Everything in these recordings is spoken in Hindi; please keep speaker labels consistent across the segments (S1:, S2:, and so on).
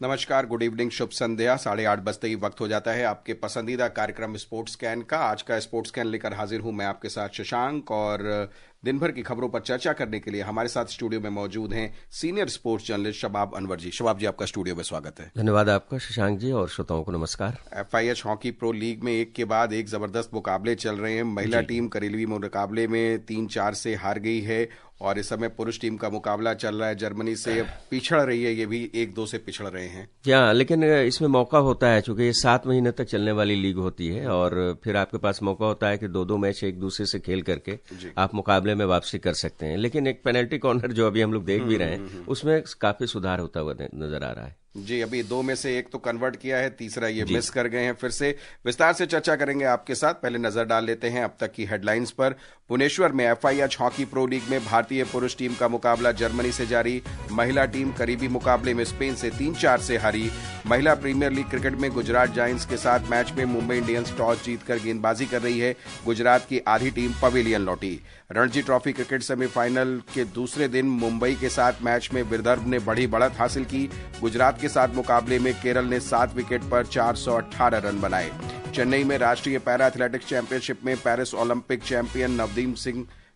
S1: नमस्कार, गुड इवनिंग, शुभ संध्या। 8:30 बजते ही वक्त हो जाता है आपके पसंदीदा कार्यक्रम स्पोर्ट्स स्कैन का। आज का स्पोर्ट्स स्कैन लेकर हाजिर हूं मैं आपके साथ शशांक, और दिन भर की खबरों पर चर्चा करने के लिए हमारे साथ स्टूडियो में मौजूद हैं सीनियर स्पोर्ट्स जर्नलिस्ट शबाब अनवर जी। शबाब जी, आपका स्टूडियो में स्वागत है।
S2: धन्यवाद आपका शशांक जी, और श्रोताओं को नमस्कार।
S1: FIH हॉकी प्रो लीग में एक के बाद एक जबरदस्त मुकाबले चल रहे हैं। महिला टीम करेलवी मुकाबले में 3-4 से हार गई है, और इस समय पुरुष टीम का मुकाबला चल रहा है जर्मनी से। पिछड़ रही है, ये भी 1-2 से पिछड़ रहे हैं।
S2: हाँ, लेकिन इसमें मौका होता है, चूंकि ये 7 महीने तक चलने वाली लीग होती है, और फिर आपके पास मौका होता है कि 2-2 मैच एक दूसरे से खेल करके आप मुकाबले में वापसी कर सकते हैं। लेकिन एक पेनल्टी कॉर्नर जो अभी हम लोग देख भी रहे हैं, उसमें काफी सुधार होता हुआ नजर आ रहा है
S1: जी। अभी 2 में से 1 तो कन्वर्ट किया है, तीसरा ये मिस कर गए हैं। फिर से विस्तार से चर्चा करेंगे आपके साथ। पहले नजर डाल लेते हैं अब तक की हेडलाइंस पर। भुवनेश्वर में FIH हॉकी प्रो लीग में भारतीय पुरुष टीम का मुकाबला जर्मनी से जारी। महिला टीम करीबी मुकाबले में स्पेन से 3-4 से हारी। महिला प्रीमियर लीग क्रिकेट में गुजरात जायंट्स के साथ मैच में मुंबई इंडियंस टॉस जीतकर गेंदबाजी कर रही है। गुजरात की आधी टीम पवेलियन लौटी। रणजी ट्रॉफी क्रिकेट सेमीफाइनल के दूसरे दिन मुंबई के साथ मैच में विदर्भ ने बड़ी बढ़त हासिल की। गुजरात के साथ मुकाबले में केरल ने 7 विकेट पर 418 रन बनाए। चेन्नई में राष्ट्रीय पैरा एथलेटिक्स चैंपियनशिप में Paris Olympic champion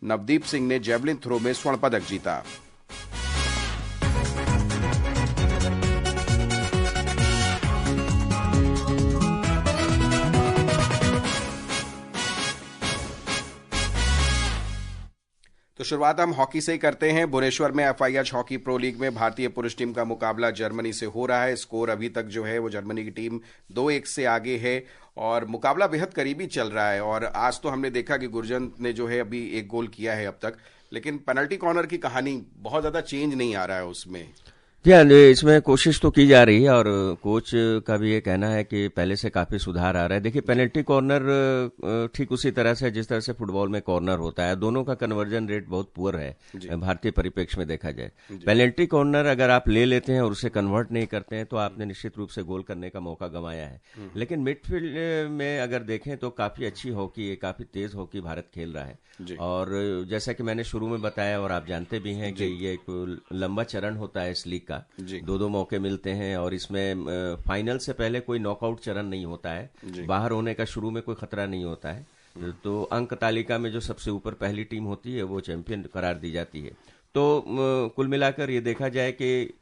S1: Navdeep Singh ने जेवलिन थ्रो में स्वर्ण पदक जीता। तो शुरुआत हम हॉकी से ही करते हैं। भुवनेश्वर में FIH हॉकी प्रो लीग में भारतीय पुरुष टीम का मुकाबला जर्मनी से हो रहा है। स्कोर अभी तक जो है वो जर्मनी की टीम 2-1 से आगे है, और मुकाबला बेहद करीबी चल रहा है। और आज तो हमने देखा कि गुरजंत ने जो है अभी 1 गोल किया है अब तक, लेकिन पेनल्टी कॉर्नर की कहानी बहुत ज्यादा चेंज नहीं आ रहा है उसमें।
S2: इसमें कोशिश तो की जा रही है, और कोच का भी ये कहना है कि पहले से काफी सुधार आ रहा है। देखिए, पेनल्टी कॉर्नर ठीक उसी तरह से जिस तरह से फुटबॉल में कॉर्नर होता है, दोनों का कन्वर्जन रेट बहुत पुअर है भारतीय परिप्रेक्ष्य में देखा जाए। पेनल्टी कॉर्नर अगर आप ले लेते हैं और उसे कन्वर्ट नहीं करते हैं तो आपने निश्चित रूप से गोल करने का मौका गंवाया है। लेकिन मिडफील्ड में अगर देखें तो काफी अच्छी हॉकी, काफी तेज हॉकी भारत खेल रहा है। और जैसा कि मैंने शुरू में बताया, और आप जानते भी हैं कि ये एक लंबा चरण होता है इस लीग का। 2-2 मौके मिलते हैं, और इसमें फाइनल से पहले कोई नॉकआउट चरण नहीं होता है। बाहर होने का शुरू में कोई खतरा नहीं होता है। तो अंक तालिका में जो सबसे ऊपर पहली टीम होती है वो चैंपियन करार दी जाती है। तो कुल मिलाकर ये देखा जाए कि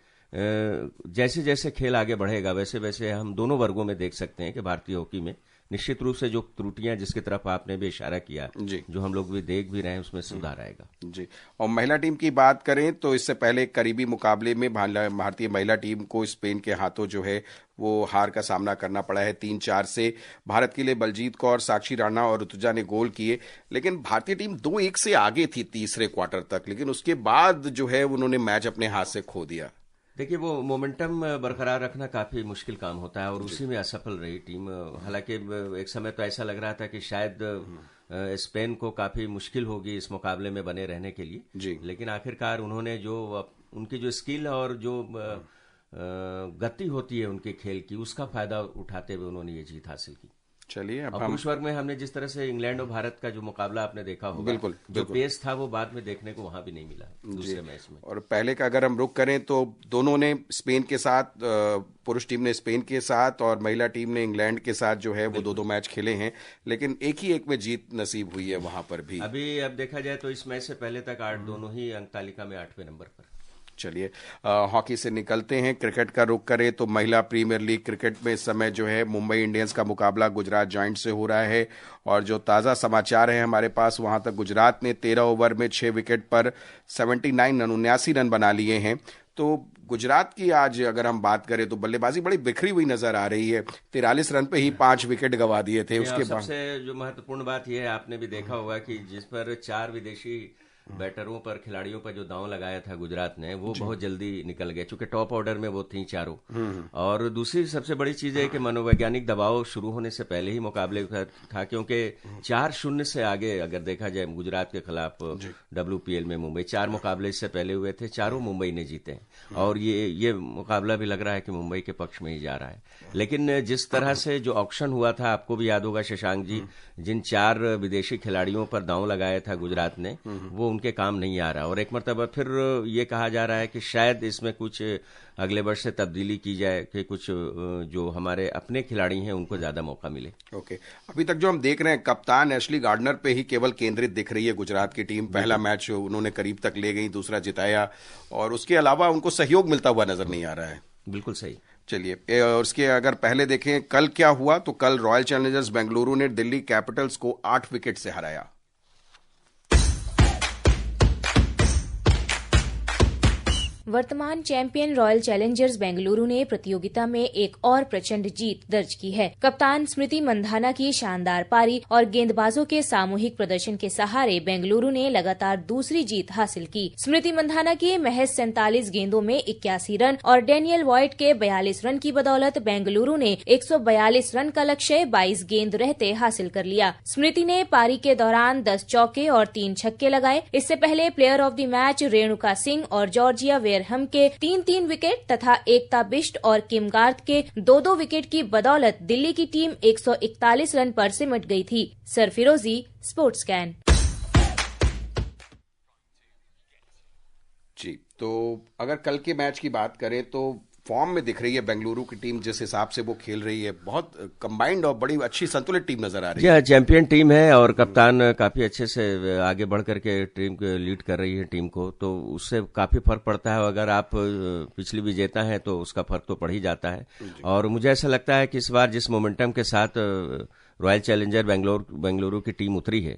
S2: जैसे जैसे खेल आगे बढ़ेगा वैसे वैसे हम दोनों वर्गों में देख सकते हैं कि भारतीय हॉकी में निश्चित रूप से जो त्रुटियां जिसकी तरफ आपने भी इशारा किया, जो हम लोग भी देख भी रहे हैं, उसमें सुधार आएगा
S1: जी। और महिला टीम की बात करें तो इससे पहले करीबी मुकाबले में भारतीय महिला टीम को स्पेन के हाथों जो है वो हार का सामना करना पड़ा है 3-4 से। भारत के लिए बलजीत कौर, साक्षी राणा और ऋतुजा ने गोल किए, लेकिन भारतीय टीम 2-1 से आगे थी तीसरे क्वार्टर तक, लेकिन उसके बाद जो है उन्होंने मैच अपने हाथ से खो दिया।
S2: देखिए, वो मोमेंटम बरकरार रखना काफी मुश्किल काम होता है, और उसी में असफल रही टीम। हालांकि एक समय तो ऐसा लग रहा था कि शायद स्पेन को काफी मुश्किल होगी इस मुकाबले में बने रहने के लिए, लेकिन आखिरकार उन्होंने जो उनकी जो स्किल और जो गति होती है उनके खेल की, उसका फायदा उठाते हुए उन्होंने ये जीत हासिल की।
S1: चलिए, अब
S2: पुरुष वर्ग में हमने जिस तरह से इंग्लैंड और भारत का जो मुकाबला आपने देखा होगा,
S1: बिल्कुल
S2: जो पेस था वो बाद में देखने को वहां भी नहीं मिला दूसरे मैच में।
S1: और पहले का अगर हम रुख करें तो दोनों ने स्पेन के साथ, पुरुष टीम ने स्पेन के साथ और महिला टीम ने इंग्लैंड के साथ जो है वो 2-2 मैच खेले हैं, लेकिन एक ही एक में जीत नसीब हुई है वहां पर भी।
S2: अभी अब देखा जाए तो इस मैच से पहले तक दोनों ही अंक तालिका में 8वें नंबर पर।
S1: चलिए, हॉकी से निकलते हैं, क्रिकेट का रुख करें तो महिला प्रीमियर लीग क्रिकेट में इस समय जो है मुंबई इंडियंस का मुकाबला गुजरात जायंट्स से हो रहा है। और जो ताज़ा समाचार है हमारे पास, वहां तक गुजरात ने 13 ओवर में 6 विकेट पर 79 रन बना लिए हैं। तो गुजरात की आज अगर हम बात करें तो बल्लेबाजी बड़ी बिखरी हुई नजर आ रही है। 43 रन पे ही 5 विकेट गंवा दिए थे। उसके बाद
S2: सबसे जो महत्वपूर्ण बात यह है, आपने भी देखा होगा कि जिस पर 4 विदेशी बैटरों पर, खिलाड़ियों पर जो दांव लगाया था गुजरात ने, वो बहुत जल्दी निकल गए, क्योंकि टॉप ऑर्डर में वो थी चारों। और दूसरी सबसे बड़ी चीज है कि मनोवैज्ञानिक दबाव शुरू होने से पहले ही मुकाबले था, क्योंकि 4-0 से आगे अगर देखा जाए गुजरात के खिलाफ WPL में मुंबई 4 मुकाबले इससे पहले हुए थे, चारों मुंबई ने जीते हैं। और ये मुकाबला भी लग रहा है कि मुंबई के पक्ष में ही जा रहा है। लेकिन जिस तरह से जो ऑक्शन हुआ था, आपको भी याद होगा शशांक जी, जिन 4 विदेशी खिलाड़ियों पर दांव लगाया था गुजरात ने, वो उनके काम नहीं आ रहा, और एक मरतबा फिर ये कहा जा रहा है कि शायद इसमें कुछ अगले वर्ष से तब्दीली की जाए कि कुछ जो हमारे अपने खिलाड़ी हैं उनको ज्यादा मौका मिले।
S1: ओके, अभी तक जो हम देख रहे हैं कप्तान एशली गार्डनर पे ही केवल केंद्रित दिख रही है गुजरात की टीम। पहला मैच उन्होंने करीब तक ले गई, दूसरा जिताया, और उसके अलावा उनको सहयोग मिलता हुआ नजर नहीं आ रहा है।
S2: बिल्कुल सही।
S1: चलिए, और उसके अगर पहले देखें कल क्या हुआ, तो कल रॉयल चैलेंजर्स बेंगलुरु ने दिल्ली कैपिटल्स को 8 विकेट से हराया।
S3: वर्तमान चैंपियन रॉयल चैलेंजर्स बेंगलुरु ने प्रतियोगिता में एक और प्रचंड जीत दर्ज की है। कप्तान स्मृति मंधाना की शानदार पारी और गेंदबाजों के सामूहिक प्रदर्शन के सहारे बेंगलुरु ने लगातार दूसरी जीत हासिल की। स्मृति मंधाना की महज 47 गेंदों में 81 रन और डेनियल वॉइट के 42 रन की बदौलत बेंगलुरु ने 142 रन का लक्ष्य 22 गेंद रहते हासिल कर लिया। स्मृति ने पारी के दौरान 10 चौके और 3 छक्के लगाए। इससे पहले player of the match Renuka Singh और जॉर्जिया हम के 3-3 विकेट तथा एकता बिष्ट और किम गार्थ के 2-2 विकेट की बदौलत दिल्ली की टीम 141 रन पर सिमट गई थी। सरफिरोजी, स्पोर्ट्स स्कैन।
S1: जी, तो अगर कल के मैच की बात करें तो फॉर्म में दिख रही है बेंगलुरु की टीम, जिस हिसाब से वो खेल रही है बहुत कंबाइंड और बड़ी अच्छी संतुलित टीम नजर आ रही है।
S2: चैंपियन टीम है और कप्तान काफी अच्छे से आगे बढ़ करके टीम को लीड कर रही है टीम को, तो उससे काफी फर्क पड़ता है। अगर आप पिछली विजेता है तो उसका फर्क तो पड़ ही जाता है। और मुझे ऐसा लगता है कि इस बार जिस मोमेंटम के साथ रॉयल चैलेंजर बेंगलुरु की टीम उतरी है,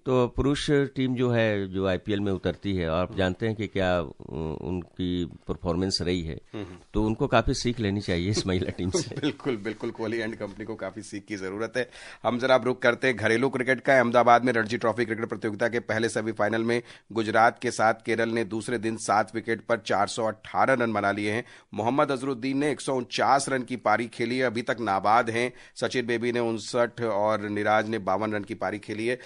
S2: तो पुरुष टीम जो है जो आईपीएल में उतरती है, आप जानते हैं कि क्या उनकी परफॉर्मेंस रही है, तो उनको काफी सीख लेनी चाहिए इस महिला टीम से।
S1: बिल्कुल बिल्कुल, कोहली एंड कंपनी को काफी सीख की जरूरत है। हम जरा रुक करते हैं घरेलू क्रिकेट का। अहमदाबाद में रणजी ट्रॉफी क्रिकेट प्रतियोगिता के पहले सेमीफाइनल में गुजरात के साथ केरल ने दूसरे दिन 7 विकेट पर 418 रन बना लिए हैं। मोहम्मद अजरुद्दीन ने 149 रन की पारी खेली है, अभी तक नाबाद हैं। सचिन बेबी ने 59 और निराज ने 52 रन की पारी खेली है।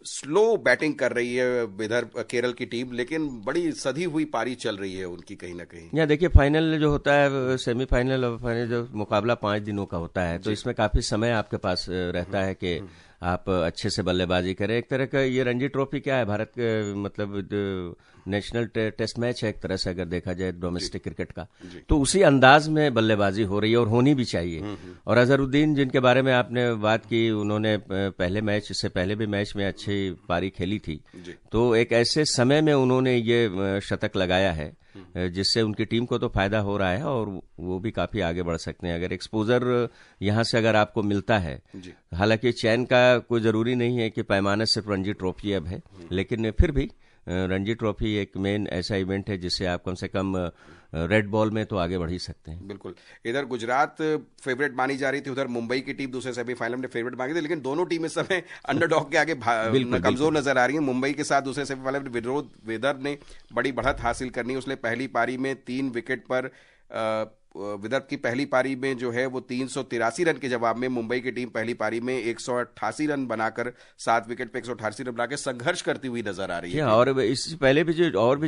S1: स्लो बैटिंग कर रही है इधर केरल की टीम, लेकिन बड़ी सधी हुई पारी चल रही है उनकी कहीं ना कहीं।
S2: यहाँ देखिए, फाइनल जो होता है, सेमीफाइनल और फाइनल जो मुकाबला 5 दिनों का होता है, तो इसमें काफी समय आपके पास रहता है कि आप अच्छे से बल्लेबाजी करें। एक तरह का ये रणजी ट्रॉफी क्या है, भारत के मतलब नेशनल टेस्ट मैच है एक तरह से, अगर देखा जाए डोमेस्टिक क्रिकेट का, तो उसी अंदाज में बल्लेबाजी हो रही है और होनी भी चाहिए। और अजहरुद्दीन जिनके बारे में आपने बात की, उन्होंने पहले मैच से पहले भी मैच में अच्छी पारी खेली थी, तो एक ऐसे समय में उन्होंने ये शतक लगाया है जिससे उनकी टीम को तो फायदा हो रहा है और वो भी काफी आगे बढ़ सकते हैं अगर एक्सपोजर यहां से अगर आपको मिलता है। हालांकि चयन का कोई जरूरी नहीं है कि पैमाना सिर्फ रणजी ट्रॉफी अब है, लेकिन फिर भी रणजी ट्रॉफी एक मेन ऐसा इवेंट है जिससे आप कम से कम रेड बॉल में तो आगे बढ़ ही सकते हैं।
S1: बिल्कुल, इधर गुजरात फेवरेट मानी जा रही थी, उधर मुंबई की टीम दूसरे सेमीफाइनल में फेवरेट मानी थी, लेकिन दोनों टीम इस समय अंडरडॉग के आगे कमजोर नजर आ रही है। मुंबई के साथ दूसरे सेमीफाइनल में विनोद विदर्भ ने बड़ी बढ़त हासिल करनी, उसने पहली पारी में 3 विकेट पर विदर्भ की पहली पारी में जो है वो 383 रन के जवाब में मुंबई की टीम पहली पारी में 188 रन बनाकर 7 विकेट पे 188 रन बनाकर संघर्ष करती हुई नजर आ रही है।
S2: और इससे पहले भी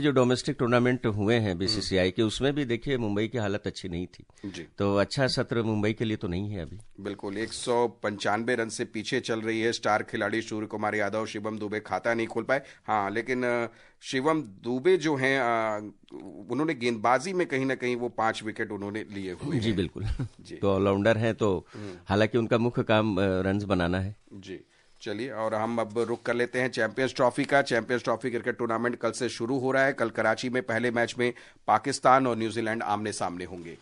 S2: जो डोमेस्टिक टूर्नामेंट हुए हैं बीसीसीआई के, उसमें भी देखिए मुंबई की हालत अच्छी नहीं थी जी। तो अच्छा सत्र मुंबई के लिए तो नहीं है अभी।
S1: बिल्कुल, 195 रन से पीछे चल रही है। स्टार खिलाड़ी सूर्य कुमार यादव, शिवम दुबे खाता नहीं खोल पाए। हाँ, लेकिन शिवम दुबे जो हैं उन्होंने गेंदबाजी में कहीं ना कहीं वो 5 विकेट उन्होंने लिए हुए।
S2: जी बिल्कुल जी। तो ऑलराउंडर हैं, तो हालांकि उनका मुख्य काम रन्स बनाना है
S1: जी। चलिए, और हम अब रुक कर लेते हैं चैंपियंस ट्रॉफी का। चैंपियंस ट्रॉफी क्रिकेट टूर्नामेंट कल से शुरू हो रहा है। कल कराची में पहले मैच में पाकिस्तान और न्यूजीलैंड आमने सामने होंगे।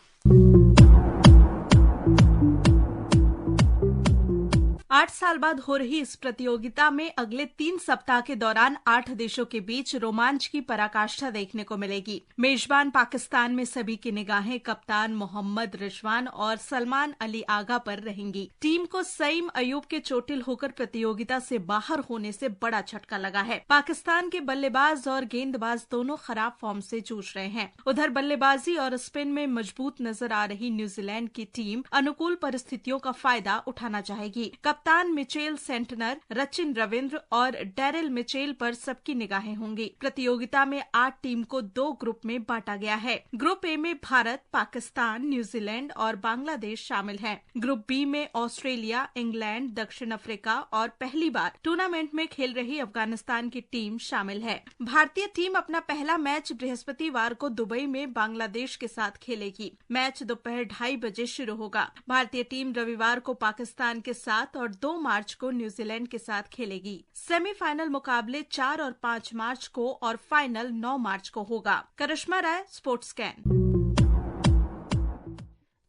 S4: 8 साल बाद हो रही इस प्रतियोगिता में अगले 3 सप्ताह के दौरान 8 देशों के बीच रोमांच की पराकाष्ठा देखने को मिलेगी। मेजबान पाकिस्तान में सभी की निगाहें कप्तान मोहम्मद रिजवान और सलमान अली आगा पर रहेंगी। टीम को सईम अयूब के चोटिल होकर प्रतियोगिता से बाहर होने से बड़ा झटका लगा है। पाकिस्तान के बल्लेबाज और गेंदबाज दोनों खराब फॉर्म से जूझ रहे हैं। उधर बल्लेबाजी और स्पिन में मजबूत नजर आ रही न्यूजीलैंड की टीम अनुकूल परिस्थितियों का फायदा उठाना चाहेगी। कप्तान मिचेल सेंटनर, रचिन रविंद्र और डैरिल मिचेल पर सबकी निगाहें होंगी। प्रतियोगिता में 8 टीम को 2 ग्रुप में बांटा गया है। ग्रुप ए में भारत, पाकिस्तान, न्यूजीलैंड और बांग्लादेश शामिल हैं। ग्रुप बी में ऑस्ट्रेलिया, इंग्लैंड, दक्षिण अफ्रीका और पहली बार टूर्नामेंट में खेल रही अफगानिस्तान की टीम शामिल है। भारतीय टीम अपना पहला मैच बृहस्पतिवार को दुबई में बांग्लादेश के साथ खेलेगी। मैच दोपहर 2:30 बजे शुरू होगा। भारतीय टीम रविवार को पाकिस्तान के साथ और 2 मार्च को न्यूजीलैंड के साथ खेलेगी। सेमीफाइनल मुकाबले 4 और 5 मार्च को और फाइनल 9 मार्च को होगा। करिश्मा राय, स्पोर्ट्स स्कैन।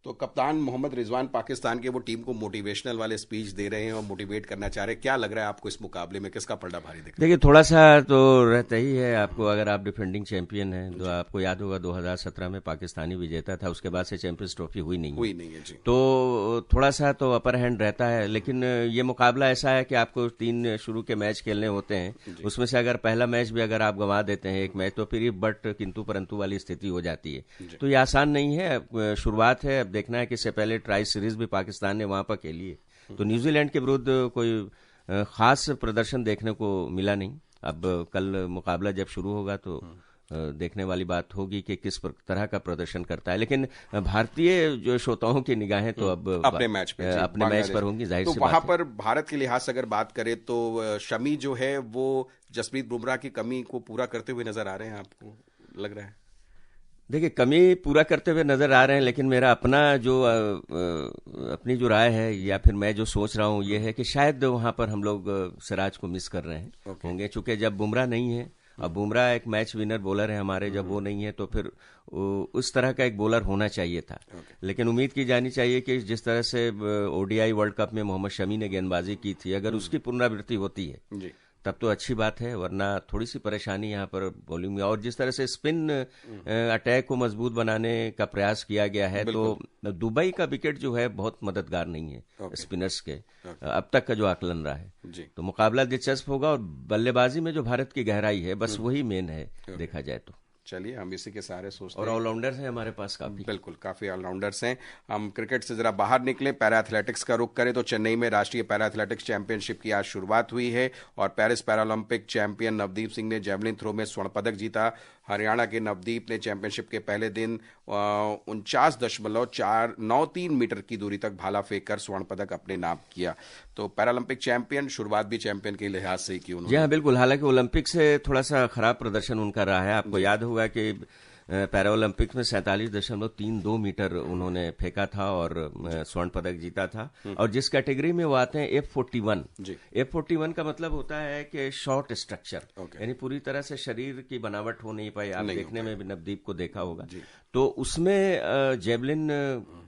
S1: तो कप्तान मोहम्मद रिजवान पाकिस्तान के वो टीम को मोटिवेशनल वाले स्पीच दे रहे हैं और मोटिवेट करना चाह रहे हैं। क्या लग रहा है आपको इस मुकाबले में, किसका पलड़ा भारी दिख रहा है?
S2: देखिए, थोड़ा सा तो रहता ही है आपको। अगर आप डिफेंडिंग चैंपियन हैं तो आपको याद होगा 2017 में पाकिस्तानी विजेता था, उसके बाद से चैंपियंस ट्रॉफी हुई नहीं है
S1: जी।
S2: तो थोड़ा सा तो अपर हैंड रहता है। लेकिन ये मुकाबला ऐसा है कि आपको 3 शुरू के मैच खेलने होते हैं। उसमें से अगर पहला मैच भी अगर आप गंवा देते हैं एक मैच, तो फिर बट किंतु परंतु वाली स्थिति हो जाती है। तो ये आसान नहीं है, शुरुआत है। अब देखना है कि इससे पहले ट्राई सीरीज भी पाकिस्तान ने वहां पर खेली है, तो न्यूजीलैंड के विरुद्ध कोई खास प्रदर्शन देखने को मिला नहीं। अब कल मुकाबला जब शुरू होगा तो देखने वाली बात होगी कि किस तरह का प्रदर्शन करता है। लेकिन भारतीय जो श्रोताओं की निगाहें तो अब
S1: अपने मैच पर
S2: होंगी, जाहिर सी
S1: तो
S2: बात है।
S1: वहां पर भारत के लिहाज से अगर बात करें तो शमी जो है वो जसप्रीत बुमराह की कमी को पूरा करते हुए नजर आ रहे हैं, आपको लग रहा है?
S2: देखिए, कमी पूरा करते हुए नजर आ रहे हैं, लेकिन मेरा अपनी जो राय है या फिर मैं जो सोच रहा हूं ये है कि शायद वहां पर हम लोग सिराज को मिस कर रहे हैं होंगे, चूंकि जब बुमराह नहीं है, अब बुमराह एक मैच विनर बॉलर है हमारे, जब वो नहीं है तो फिर उस तरह का एक बॉलर होना चाहिए था। लेकिन उम्मीद की जानी चाहिए कि जिस तरह से ओडीआई वर्ल्ड कप में मोहम्मद शमी ने गेंदबाजी की थी, अगर उसकी पुनरावृत्ति होती है तब तो अच्छी बात है, वरना थोड़ी सी परेशानी यहाँ पर बॉलिंग में। और जिस तरह से स्पिन अटैक को मजबूत बनाने का प्रयास किया गया है, तो दुबई का विकेट जो है बहुत मददगार नहीं है स्पिनर्स के, अब तक का जो आकलन रहा है। तो मुकाबला दिलचस्प होगा और बल्लेबाजी में जो भारत की गहराई है बस वही मेन है देखा जाए तो।
S1: चलिए, हम इसी के सारे सोचते हैं।
S2: और ऑलराउंडर्स हैं हमारे पास काफी,
S1: बिल्कुल काफी ऑलराउंडर्स हैं। हम क्रिकेट से जरा बाहर निकले, पैरा एथलेटिक्स का रुख करें तो चेन्नई में राष्ट्रीय पैरा एथलेटिक्स चैंपियनशिप की आज शुरुआत हुई है और Paris Paralympic champion Navdeep Singh ने जेवलिन थ्रो में स्वर्ण पदक जीता। हरियाणा के नवदीप ने चैंपियनशिप के पहले दिन 49.493 मीटर की दूरी तक भाला फेंक कर स्वर्ण पदक अपने नाम किया। तो पैरालंपिक चैंपियन, शुरुआत भी चैंपियन के लिहाज से ही की उन्होंने।
S2: जी हाँ, बिल्कुल। हालांकि ओलंपिक से थोड़ा सा खराब प्रदर्शन उनका रहा है। आपको याद होगा कि पैरा ओलंपिक्स में 47.32 मीटर उन्होंने फेंका था और स्वर्ण पदक जीता था। और जिस कैटेगरी में वो आते हैं F41, F41 का मतलब होता है कि शॉर्ट स्ट्रक्चर, यानी पूरी तरह से शरीर की बनावट हो नहीं पाई। आप देखने में भी नवदीप को देखा होगा, तो उसमें जेवलिन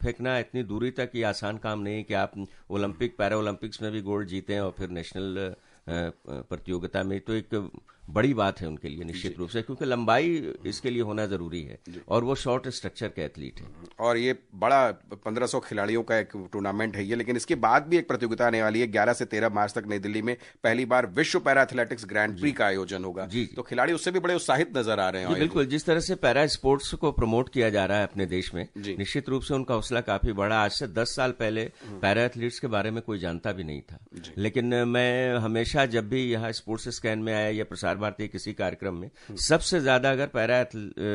S2: फेंकना इतनी दूरी तक ये आसान काम नहीं कि आप ओलंपिक पैरा ओलंपिक्स में भी गोल्ड जीते हैं और फिर नेशनल प्रतियोगिता में, तो एक बड़ी बात है उनके लिए निश्चित रूप से, क्योंकि लंबाई इसके लिए होना जरूरी है और वो शॉर्ट स्ट्रक्चर के एथलीट हैं।
S1: और ये बड़ा 1500 खिलाड़ियों का एक टूर्नामेंट है ये, लेकिन इसके बाद भी एक प्रतियोगिता आने वाली है 11 से 13 मार्च तक नई दिल्ली में। पहली बार विश्व पैरा एथलेटिक्स ग्रैंड प्री का आयोजन होगा, तो खिलाड़ी उससे भी बड़े उत्साहित नजर आ रहे हैं।
S2: बिल्कुल, जिस तरह से पैरा स्पोर्ट्स को प्रमोट किया जा रहा है अपने देश में, निश्चित रूप से उनका हौसला काफी बड़ा। आज से 10 साल पहले पैरा एथलीट्स के बारे में कोई जानता भी नहीं था, लेकिन मैं हमेशा जब भी यहाँ स्पोर्ट्स स्कैन में आया या प्रसार भारती किसी कार्यक्रम में, सबसे ज्यादा अगर पैरा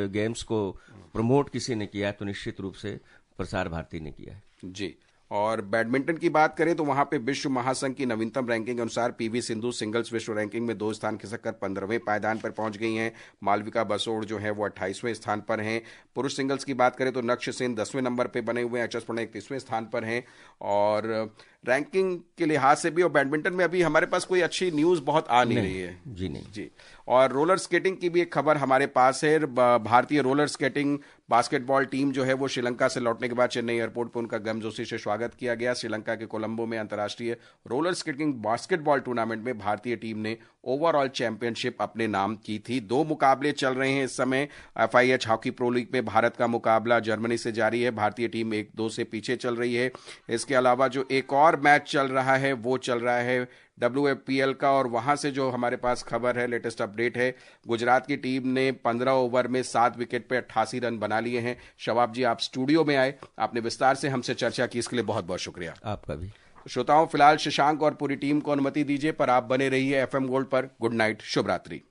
S2: गेम्स को प्रमोट किसी ने किया है तो निश्चित रूप से प्रसार भारती ने किया है।
S1: जी। और बैडमिंटन की बात करें तो वहां पे विश्व महासंघ की नवीनतम रैंकिंग अनुसार पीवी सिंधु सिंगल्स विश्व रैंकिंग में 2 स्थान खिसक कर 15वें पायदान पर पहुंच गई हैं। मालविका बसोड़ जो है वो 28वें स्थान पर हैं। पुरुष सिंगल्स की बात करें तो लक्ष्य सेन 10वें नंबर पे बने हुए हैं, एच एस प्रणय 31वें स्थान पर हैं। और रैंकिंग के लिहाज से भी और बैडमिंटन में अभी हमारे पास कोई अच्छी न्यूज बहुत आ नहीं रही है।
S2: जी नहीं
S1: जी। और रोलर स्केटिंग की भी एक खबर हमारे पास है। भारतीय रोलर स्केटिंग बास्केटबॉल टीम जो है वो श्रीलंका से लौटने के बाद चेन्नई एयरपोर्ट पर उनका गर्मजोशी से स्वागत किया गया। श्रीलंका के कोलंबो में अंतर्राष्ट्रीय रोलर स्केटिंग बास्केटबॉल टूर्नामेंट में भारतीय टीम ने ओवरऑल चैंपियनशिप अपने नाम की थी। 2 मुकाबले चल रहे हैं इस समय। FIH हॉकी प्रो लीग में भारत का मुकाबला जर्मनी से जारी है। भारतीय टीम 1-2 से पीछे चल रही है। इसके अलावा जो एक और मैच चल रहा है वो चल रहा है WFPL का, और वहां से जो हमारे पास खबर है, लेटेस्ट अपडेट है, गुजरात की टीम ने 15 ओवर में 7 विकेट पे 88 रन बना लिए हैं। शवाब जी, आप स्टूडियो में आए, आपने विस्तार से हमसे चर्चा की, इसके लिए बहुत बहुत शुक्रिया
S2: आपका भी।
S1: श्रोताओं, फिलहाल शशांक और पूरी टीम को अनुमति दीजिए, पर आप बने रहिए FM गोल्ड पर। गुड नाइट, शुभ रात्रि।